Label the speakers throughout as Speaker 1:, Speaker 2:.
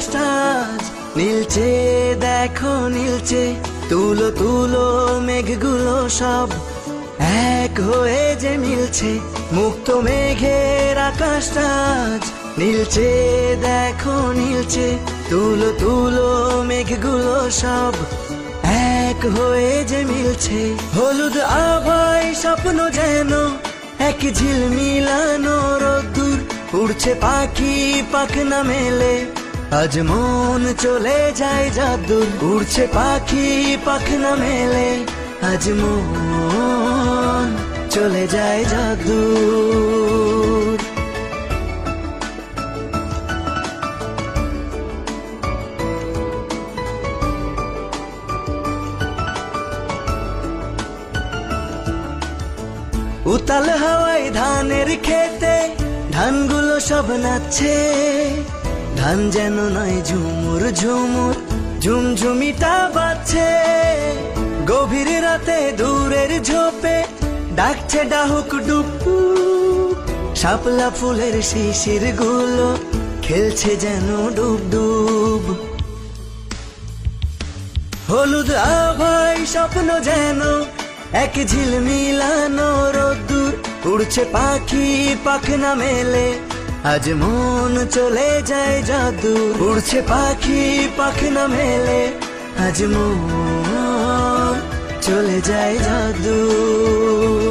Speaker 1: আকাশটা আজ নীলচে, দেখো নীলচে। তুলো তুলো মেঘগুলো সব এক হয়ে যে মিলছে। মুক্ত মেঘের আকাশটা আজ নীলচে, দেখো নীলচে। তুলো তুলো মেঘগুলো সব এক হয়ে যে মিলছে। হলুদ আভায় স্বপ্ন যেন এক ঝিলমিলানো রোদ্দুর। উড়ছে পাখি পাখনা মেলে, আজ মন চলে যায় যাদুর। উড়ছে পাখি পাখনা মেলে, আজ মন চলে যায় যাদুর। উতাল হাওয়ায় ধানের খেতে ধানগুলো সব নাচছে। ধান যেন নয় ঝুমুর ঝুমুর, ঝুমঝুমিটা বাজছে। গভীর রাতে দূরের ঝোপে ডাকছে ডাহুক ডুপু। শাপলা ফুলের শিশির গুলো খেলছে যেন ডুব ডুব। হলুদ আভায় স্বপ্ন যেন এক ঝিলমিলানো রোদ্দুর। উড়ছে পাখি পাখনা মেলে, আজ মন চলে যায় যাদুর। উড়ছে পাখি পাখনা মেলে, আজ মন চলে যায় যাদুর।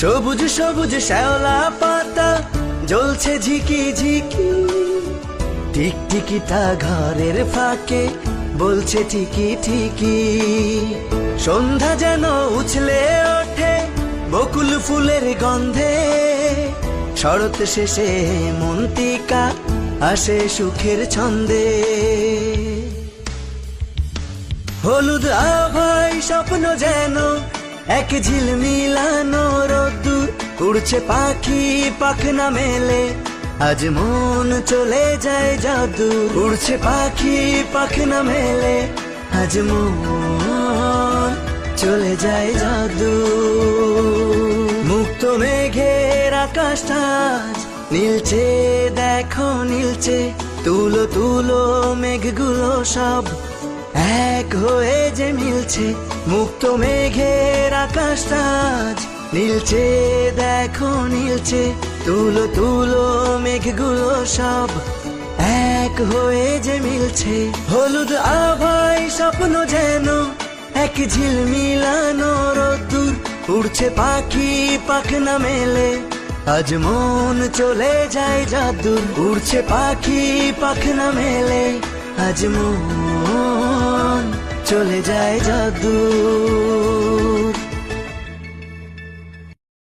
Speaker 1: সবুজ সবুজ শ্যাওলা পাতা জ্বলছে ঝিকি ঝিকি। টিকটিকিটা ঘরের ফাঁকে বলছে ঠিকি ঠিকি। সন্ধ্যা যেন উছলে ওঠে বকুল ফুলের গন্ধে। শরৎ শেষে মন্তিকা আসে সুখের ছন্দে। হলুদ আভায় স্বপ্ন যেন এক ঝিলমিলানো রোদ্দুর। উড়ছে পাখি পাখনা মেলে, আজ মন চলে যায় যাদুর। উড়ছে পাখি পাখনা মেলে, আজ মন চলে যায় যাদুর। মুক্ত মেঘের আকাশটা আজ নীলচে, দেখো নীলচে। তুলো তুলো মেঘগুলো সব এক হয়ে যে মিলছে। মুক্ত মেঘের আকাশটা আজ নীলচে, দেখো নীলচে। তুলো তুলো মেঘগুলো সব এক হয়ে যে মিলছে। হলুদ আভায় স্বপ্ন যেন এক ঝিলমিলানো রোদ্দুর। উড়ছে পাখি পাখনা মেলে, আজ মন চলে যায় যাদুর। উড়ছে পাখি পাখনা মেলে, আজ মন চলে যায় যাদুর।